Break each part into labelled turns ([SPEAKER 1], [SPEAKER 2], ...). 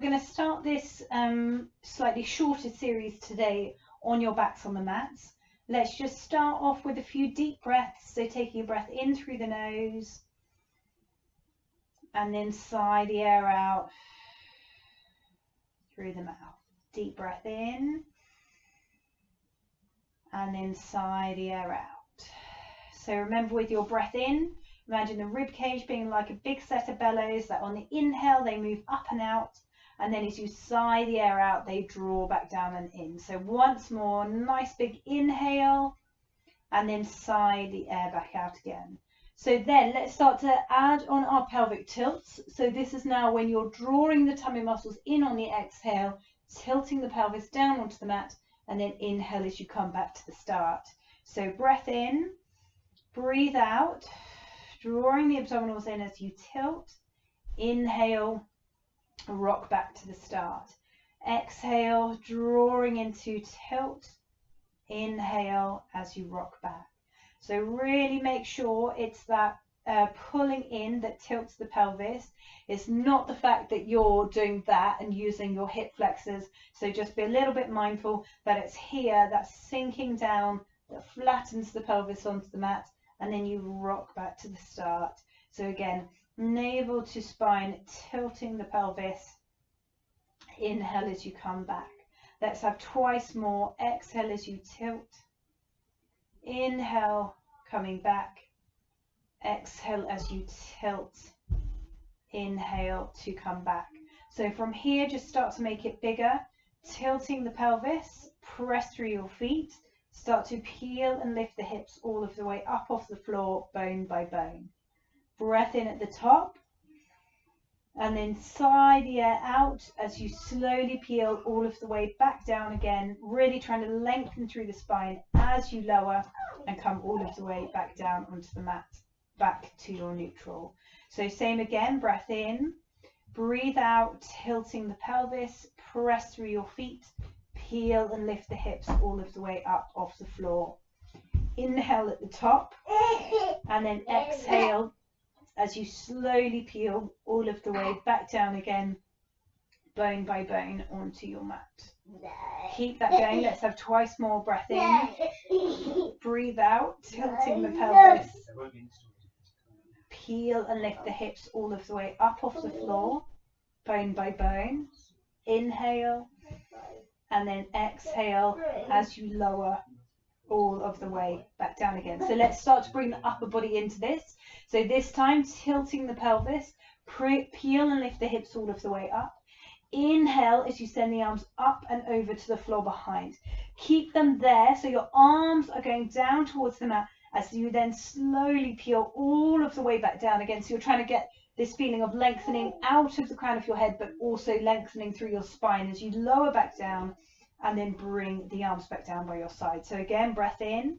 [SPEAKER 1] going to start this slightly shorter series today on your backs on the mats. Let's just start off with a few deep breaths. So taking a breath in through the nose and then sigh the air out through the mouth. Deep breath in and then sigh the air out. So remember, with your breath in, imagine the rib cage being like a big set of bellows that on the inhale they move up and out, and then as you sigh the air out they draw back down and in. So once more, nice big inhale and then sigh the air back out again. So then let's start to add on our pelvic tilts. So this is now when you're drawing the tummy muscles in on the exhale, tilting the pelvis down onto the mat, and then inhale as you come back to the start. So breath in, breathe out, drawing the abdominals in as you tilt. Inhale, rock back to the start. Exhale, drawing into tilt. Inhale as you rock back. So really make sure it's that pulling in that tilts the pelvis. It's not the fact that you're doing that and using your hip flexors. So just be a little bit mindful that it's here, that's sinking down, that flattens the pelvis onto the mat, and then you rock back to the start. So again, navel to spine, tilting the pelvis. Inhale as you come back. Let's have twice more. Exhale as you tilt. Inhale, coming back. Exhale as you tilt. Inhale to come back. So from here, just start to make it bigger. Tilting the pelvis, press through your feet. Start to peel and lift the hips all of the way up off the floor, bone by bone. Breath in at the top. And then sigh the air out as you slowly peel all of the way back down again, really trying to lengthen through the spine as you lower and come all of the way back down onto the mat, back to your neutral. So same again, breath in, breathe out, tilting the pelvis, press through your feet, peel and lift the hips all of the way up off the floor. Inhale at the top and then exhale as you slowly peel all of the way back down again, bone by bone onto your mat. Keep that going. Let's have twice more. Breath in, breathe out, tilting the pelvis, peel and lift the hips all of the way up off the floor, bone by bone. Inhale and then exhale as you lower all of the way back down again. So let's start to bring the upper body into this. So this time, tilting the pelvis, peel and lift the hips all of the way up. Inhale as you send the arms up and over to the floor behind. Keep them there, so your arms are going down towards the mat as you then slowly peel all of the way back down again. So you're trying to get this feeling of lengthening out of the crown of your head, but also lengthening through your spine as you lower back down and then bring the arms back down by your side. So again, breath in,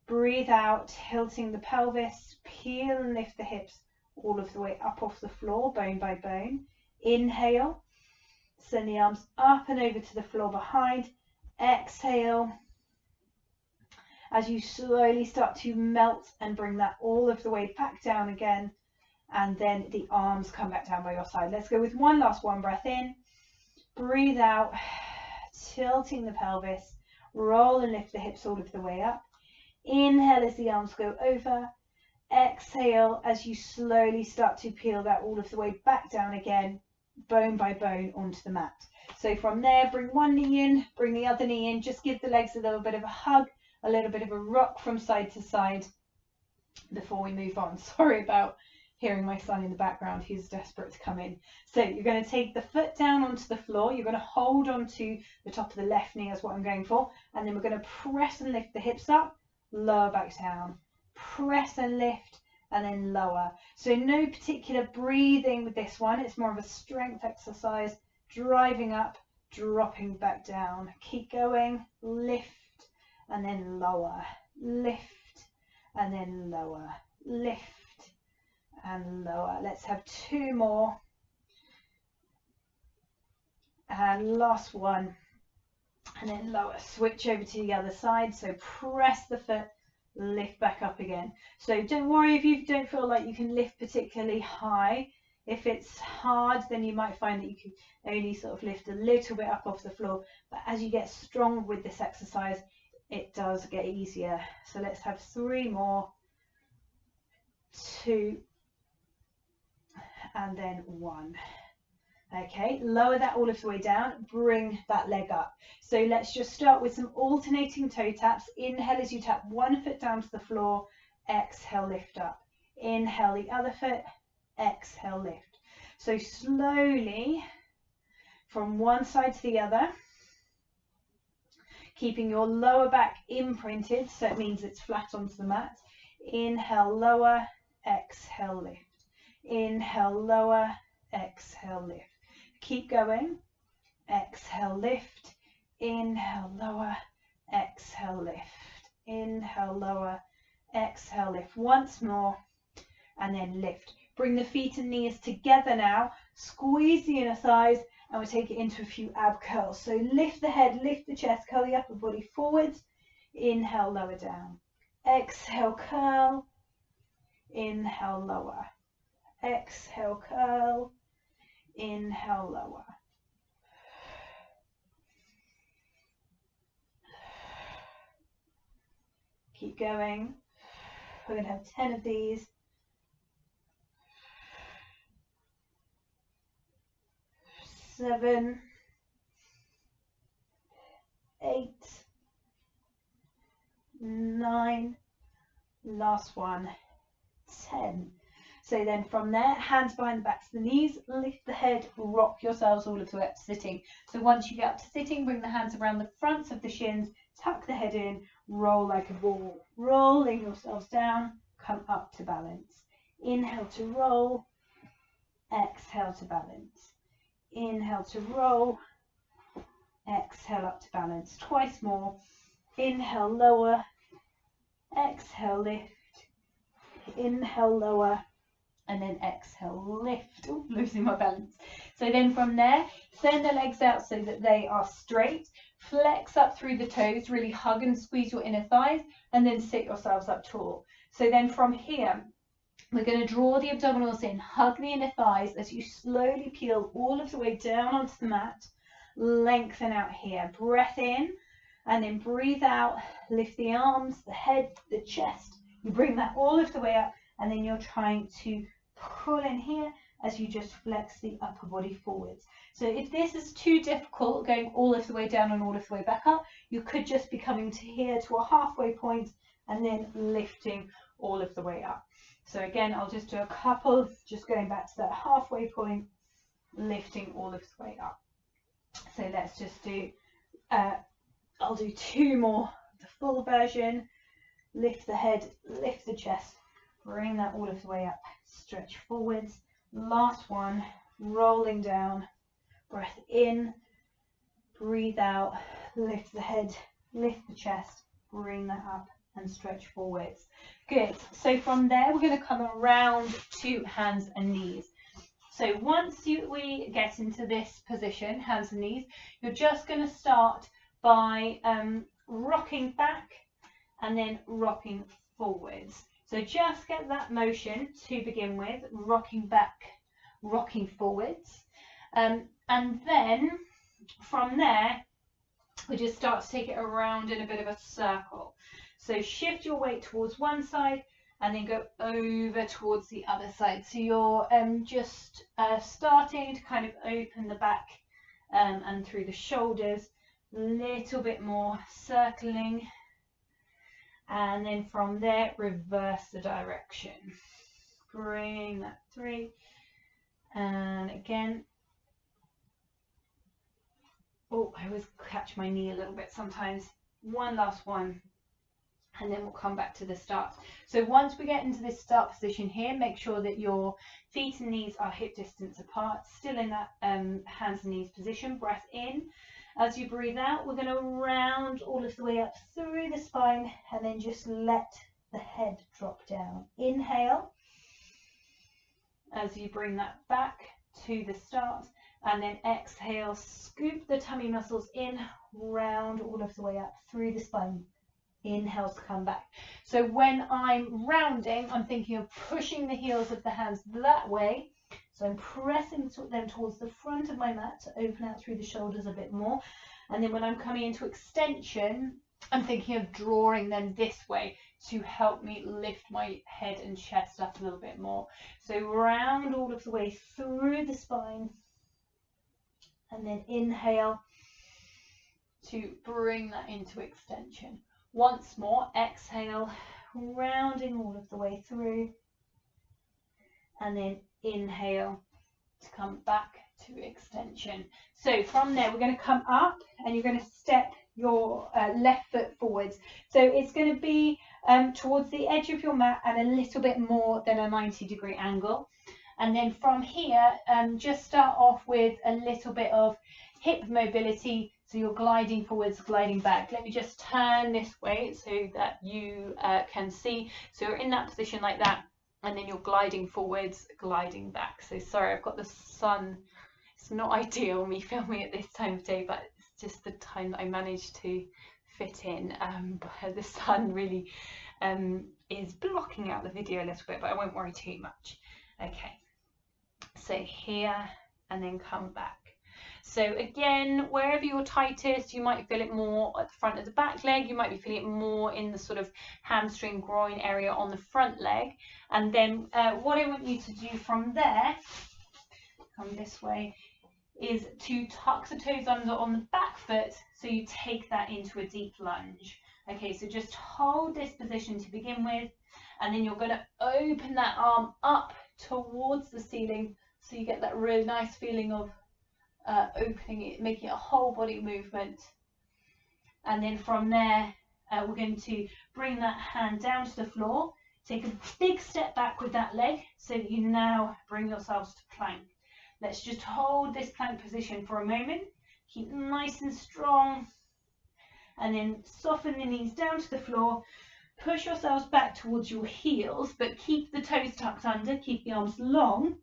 [SPEAKER 1] breathe out, tilting the pelvis, peel and lift the hips all of the way up off the floor, bone by bone. Inhale, send the arms up and over to the floor behind. Exhale, as you slowly start to melt and bring that all of the way back down again, and then the arms come back down by your side. Let's go with one last one. Breath in, breathe out, tilting the pelvis, roll and lift the hips all of the way up. Inhale as the arms go over. Exhale as you slowly start to peel that all of the way back down again, bone by bone onto the mat. So from there, bring one knee in, bring the other knee in, just give the legs a little bit of a hug, a little bit of a rock from side to side before we move on. Sorry about hearing my son in the background, he's desperate to come in. So you're going to take the foot down onto the floor, you're going to hold onto the top of the left knee is what I'm going for, and then we're going to press and lift the hips up, lower back down, press and lift, and then lower. So no particular breathing with this one, it's more of a strength exercise, driving up, dropping back down. Keep going, lift, and then lower, lift, and then lower, lift, and lower. Let's have two more. And last one. And then lower. Switch over to the other side. So press the foot, lift back up again. So don't worry if you don't feel like you can lift particularly high. If it's hard, then you might find that you can only sort of lift a little bit up off the floor. But as you get stronger with this exercise, it does get easier. So let's have 3 more. 2, and then 1. Okay, lower that all of the way down, bring that leg up. So let's just start with some alternating toe taps. Inhale as you tap one foot down to the floor, exhale, lift up. Inhale the other foot, exhale, lift. So slowly from one side to the other, keeping your lower back imprinted, so it means it's flat onto the mat. Inhale, lower, exhale, lift. Inhale, lower, exhale, lift. Keep going. Exhale, lift. Inhale, lower, exhale, lift. Inhale, lower, exhale, lift. Once more, and then lift. Bring the feet and knees together now. Squeeze the inner thighs, and we'll take it into a few ab curls. So lift the head, lift the chest, curl the upper body forwards. Inhale, lower down. Exhale, curl. Inhale, lower. Exhale, curl. Inhale, lower. Keep going. We're going to have 10 of these. 7, 8, 9, last one, 10. So then from there, hands behind the backs of the knees, lift the head, rock yourselves all of the way up to sitting. So once you get up to sitting, bring the hands around the fronts of the shins, tuck the head in, roll like a ball. Rolling yourselves down, come up to balance. Inhale to roll, exhale to balance. Inhale to roll, exhale up to balance. Twice more. Inhale, lower, exhale, lift. Inhale, lower, and then exhale, lift. Ooh, losing my balance. So then from there, send the legs out so that they are straight. Flex up through the toes, really hug and squeeze your inner thighs, and then sit yourselves up tall. So then from here, we're going to draw the abdominals in, hug the inner thighs as you slowly peel all of the way down onto the mat. Lengthen out here. Breath in, and then breathe out. Lift the arms, the head, the chest. You bring that all of the way up, and then you're trying to pull in here as you just flex the upper body forwards. So if this is too difficult, going all of the way down and all of the way back up, you could just be coming to here to a halfway point and then lifting all of the way up. So again, I'll just do a couple, just going back to that halfway point, lifting all of the way up. So let's just do, I'll do 2 more, the full version. Lift the head, lift the chest, bring that all of the way up, stretch forwards. Last one, rolling down, breath in, breathe out, lift the head, lift the chest, bring that up and stretch forwards. Good. So from there, we're going to come around to hands and knees. So once we get into this position, hands and knees, you're just going to start by rocking back and then rocking forwards. So just get that motion to begin with, rocking back, rocking forwards. And then from there, we just start to take it around in a bit of a circle. So shift your weight towards one side and then go over towards the other side. So you're just starting to kind of open the back and through the shoulders, a little bit more circling. And then from there, reverse the direction. Bring that through. And again. Oh, I always catch my knee a little bit sometimes. One last one. And then we'll come back to the start. So once we get into this start position here, make sure that your feet and knees are hip distance apart, still in that hands and knees position. Breath in. As you breathe out, we're going to round all of the way up through the spine and then just let the head drop down. Inhale as you bring that back to the start, and then exhale, scoop the tummy muscles in, round all of the way up through the spine. Inhale to come back. So when I'm rounding, I'm thinking of pushing the heels of the hands that way So I'm pressing them towards the front of my mat to open out through the shoulders a bit more. And then when I'm coming into extension, I'm thinking of drawing them this way to help me lift my head and chest up a little bit more. So round all of the way through the spine, and then inhale to bring that into extension. Once more, exhale, rounding all of the way through, and then inhale to come back to extension. So from there, we're going to come up and you're going to step your left foot forwards. So it's going to be towards the edge of your mat and a little bit more than a 90-degree angle. And then from here, just start off with a little bit of hip mobility. So you're gliding forwards, gliding back. Let me just turn this way so that you can see. So you're in that position like that, and then you're gliding forwards, gliding back. So sorry, I've got the sun. It's not ideal me filming at this time of day, but it's just the time that I managed to fit in. But the sun really is blocking out the video a little bit, but I won't worry too much. Okay, so here and then come back. So again, wherever you're tightest, you might feel it more at the front of the back leg, you might be feeling it more in the sort of hamstring groin area on the front leg. And then what I want you to do from there, come this way, is to tuck the toes under on the back foot so you take that into a deep lunge. Okay, so just hold this position to begin with, and then you're going to open that arm up towards the ceiling so you get that really nice feeling of opening it, making a whole body movement. And then from there, we're going to bring that hand down to the floor, take a big step back with that leg so that you now bring yourselves to plank. Let's just hold this plank position for a moment, keep nice and strong, and then soften the knees down to the floor, push yourselves back towards your heels, but keep the toes tucked under, keep the arms long.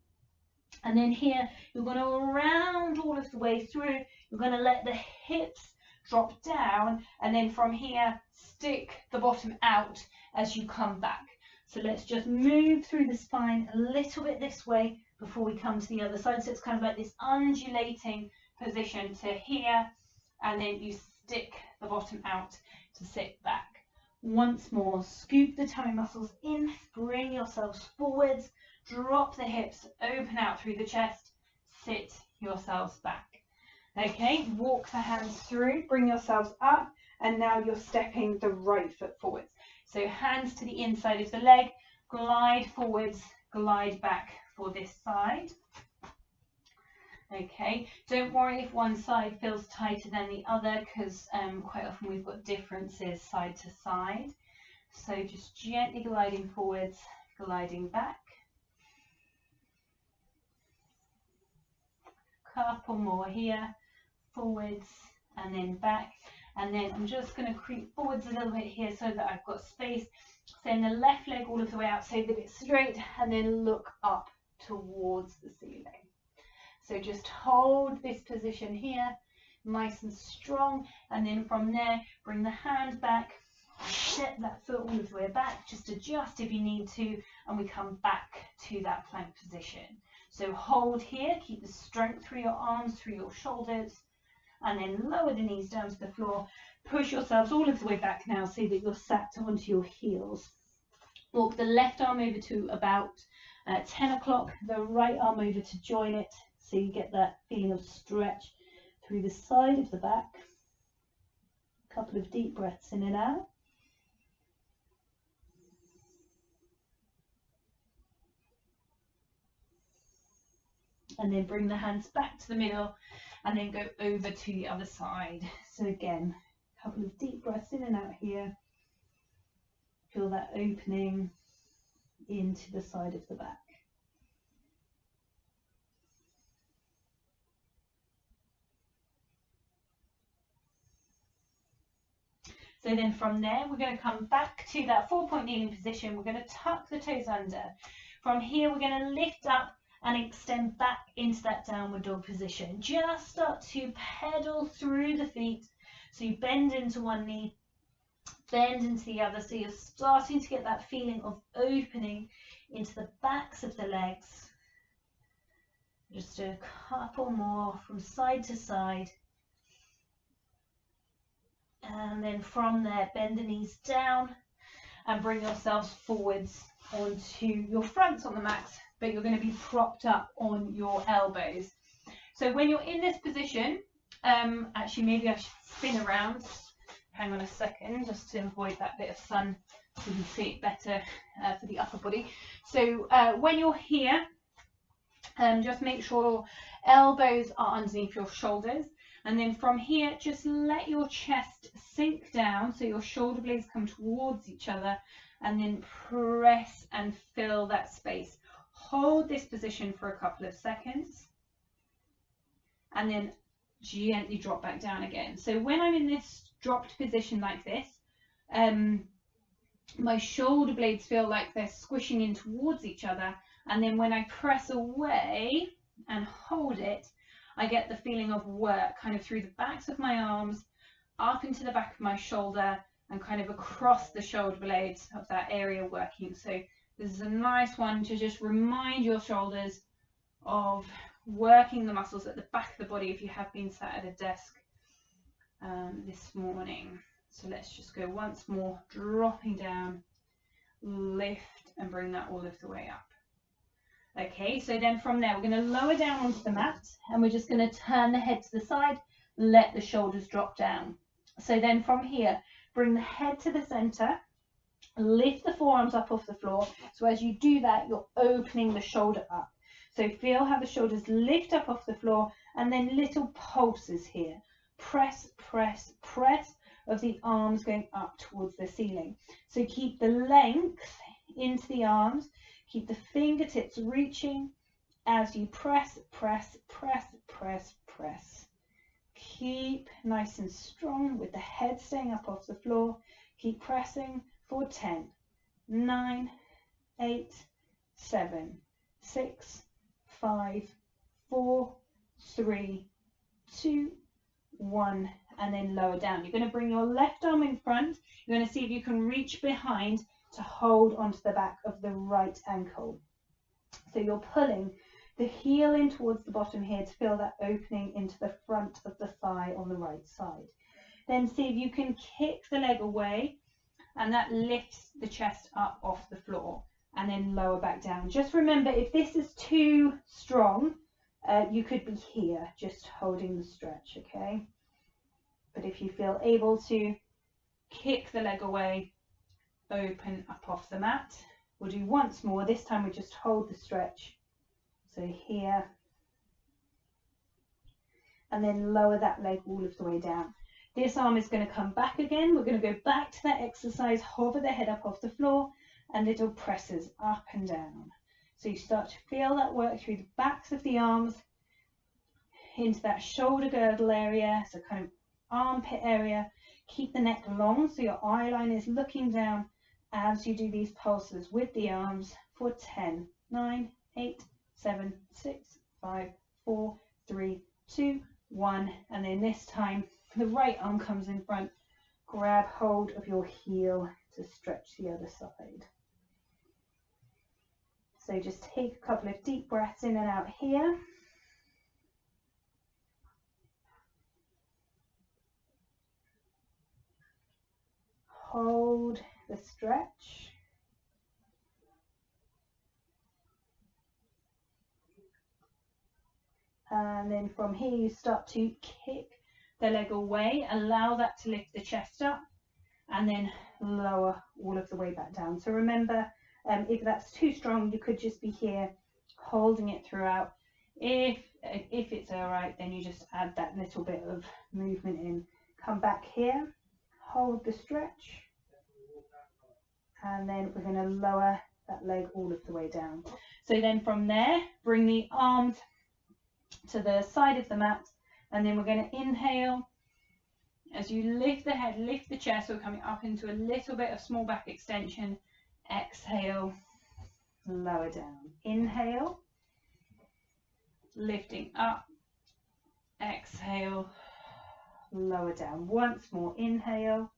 [SPEAKER 1] And then here, you're going to round all of the way through. You're going to let the hips drop down, and then from here, stick the bottom out as you come back. So let's just move through the spine a little bit this way before we come to the other side. So it's kind of like this undulating position to here, and then you stick the bottom out to sit back. Once more, scoop the tummy muscles in, bring yourselves forwards, drop the hips, open out through the chest, sit yourselves back. Okay, walk the hands through, bring yourselves up, and now you're stepping the right foot forwards. So hands to the inside of the leg, glide forwards, glide back for this side. Okay, don't worry if one side feels tighter than the other, because quite often we've got differences side to side. So just gently gliding forwards, gliding back. Couple more here, forwards and then back. And then I'm just going to creep forwards a little bit here so that I've got space. Send the left leg all of the way out so that it's straight, and then look up towards the ceiling. So just hold this position here, nice and strong, and then from there, bring the hand back, step that foot all of the way back, just adjust if you need to, and we come back to that plank position. So hold here, keep the strength through your arms, through your shoulders, and then lower the knees down to the floor. Push yourselves all of the way back now so that you're sat onto your heels. Walk the left arm over to about 10 o'clock, the right arm over to join it, so you get that feeling of stretch through the side of the back. A couple of deep breaths in and out. And then bring the hands back to the middle and then go over to the other side. So again, a couple of deep breaths in and out here. Feel that opening into the side of the back. So then from there, we're going to come back to that 4-point kneeling position. We're going to tuck the toes under. From here, we're going to lift up and extend back into that downward dog position. Just start to pedal through the feet. So you bend into one knee, bend into the other. So you're starting to get that feeling of opening into the backs of the legs. Just do a couple more from side to side. And then from there, bend the knees down and bring yourselves forwards onto your fronts on the mat, but you're going to be propped up on your elbows. So when you're in this position, actually maybe I should spin around. Hang on a second, just to avoid that bit of sun so you can see it better for the upper body. So when you're here, just make sure elbows are underneath your shoulders. And then from here, just let your chest sink down so your shoulder blades come towards each other, and then press and fill that space. Hold this position for a couple of seconds and then gently drop back down again. So when I'm in this dropped position like this, my shoulder blades feel like they're squishing in towards each other, and then when I press away and hold it, I get the feeling of work kind of through the backs of my arms, up into the back of my shoulder, and kind of across the shoulder blades of that area working. So this is a nice one to just remind your shoulders of working the muscles at the back of the body if you have been sat at a desk this morning. So let's just go once more, dropping down, lift, and bring that all of the way up. Okay, so then from there, we're going to lower down onto the mat, and we're just going to turn the head to the side, let the shoulders drop down. So then from here, bring the head to the center, lift the forearms up off the floor. So as you do that, you're opening the shoulder up. So feel how the shoulders lift up off the floor, and then little pulses here. Press, press, press of the arms going up towards the ceiling. So keep the length into the arms. Keep the fingertips reaching as you press, press, press, press, press. Keep nice and strong with the head staying up off the floor. Keep pressing for 10, 9, 8, 7, 6, 5, 4, 3, 2, 1, and then lower down. You're going to bring your left arm in front. You're going to see if you can reach behind to hold onto the back of the right ankle. So you're pulling the heel in towards the bottom here to feel that opening into the front of the thigh on the right side. Then see if you can kick the leg away, and that lifts the chest up off the floor, and then lower back down. Just remember, if this is too strong, you could be here just holding the stretch, okay? But if you feel able to kick the leg away, open up off the mat. We'll do once more. This time we just hold the stretch. So here, and then lower that leg all of the way down. This arm is going to come back again. We're going to go back to that exercise, hover the head up off the floor, and little presses up and down. So you start to feel that work through the backs of the arms, into that shoulder girdle area, so kind of armpit area. Keep the neck long so your eye line is looking down as you do these pulses with the arms for 10, 9, 8, 7, 6, 5, 4, 3, 2, 1. And then this time the right arm comes in front. Grab hold of your heel to stretch the other side. So just take a couple of deep breaths in and out here. Hold the stretch. And then from here you start to kick the leg away, allow that to lift the chest up, and then lower all of the way back down. So remember, if that's too strong, you could just be here holding it throughout. If it's all right, then you just add that little bit of movement in. Come back here, hold the stretch, and then we're going to lower that leg all of the way down. So then from there, bring the arms to the side of the mat, and then we're going to inhale. As you lift the head, lift the chest, so we're coming up into a little bit of small back extension. Exhale, lower down. Inhale, lifting up. Exhale, lower down. Once more, inhale,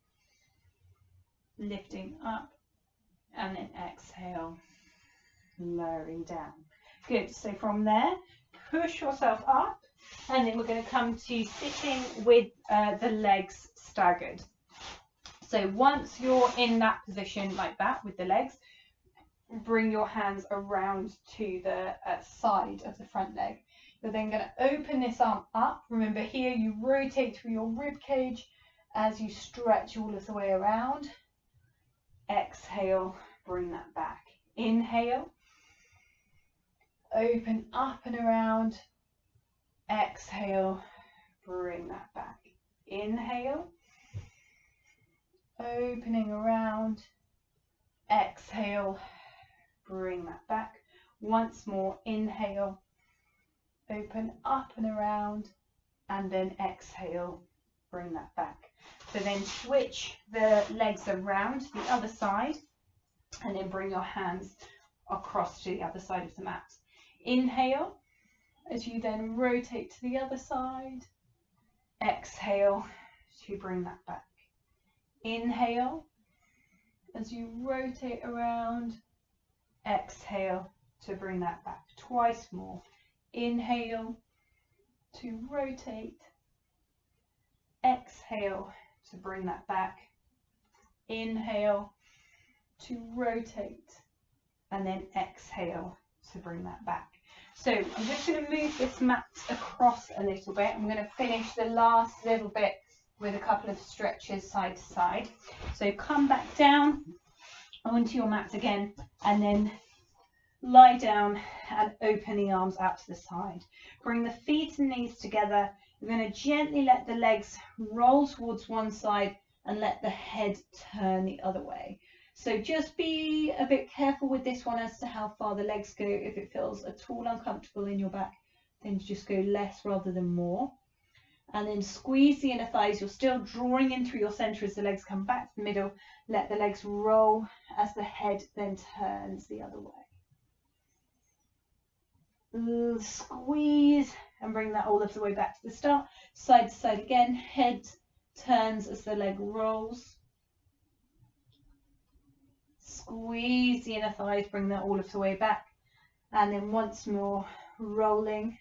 [SPEAKER 1] lifting up, and then exhale, lowering down. Good. So from there, push yourself up, and then we're going to come to sitting with the legs staggered. So once you're in that position like that with the legs, bring your hands around to the side of the front leg. You're then going to open this arm up. Remember here you rotate through your rib cage as you stretch all of the way around. Exhale, bring that back. Inhale, open up and around. Exhale, bring that back. Inhale, opening around. Exhale, bring that back. Once more, inhale, open up and around, and then exhale, bring that back. So then switch the legs around to the other side, and then bring your hands across to the other side of the mat. Inhale, as you then rotate to the other side. Exhale to bring that back. Inhale, as you rotate around. Exhale to bring that back. Twice more. Inhale to rotate. Exhale to bring that back. Inhale to rotate, and then exhale to bring that back. So I'm just going to move this mat across a little bit. I'm going to finish the last little bit with a couple of stretches side to side. So come back down onto your mat again, and then lie down and open the arms out to the side. Bring the feet and knees together. You're going to gently let the legs roll towards one side and let the head turn the other way. So just be a bit careful with this one as to how far the legs go. If it feels at all uncomfortable in your back, then just go less rather than more. And then squeeze the inner thighs. You're still drawing in through your center as the legs come back to the middle. Let the legs roll as the head then turns the other way. Squeeze and bring that all of the way back to the start. Side to side again. Head turns as the leg rolls. Squeeze the inner thighs, bring that all of the way back. And then once more, rolling.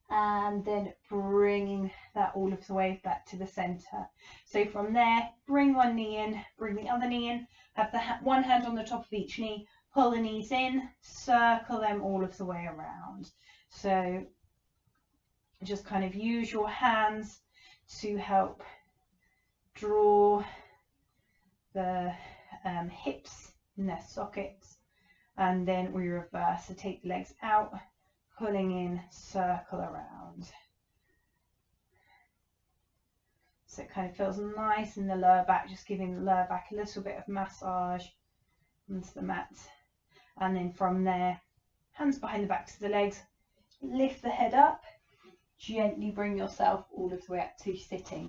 [SPEAKER 1] And then bringing that all of the way back to the center. So from there, bring one knee in, bring the other knee in. Have the one hand on the top of each knee. Pull the knees in, circle them all of the way around. So just kind of use your hands to help draw the hips in their sockets. And then we reverse. So take the legs out, pulling in, circle around. So it kind of feels nice in the lower back, just giving the lower back a little bit of massage onto the mat. And then from there, hands behind the backs of the legs, lift the head up, gently bring yourself all of the way up to sitting.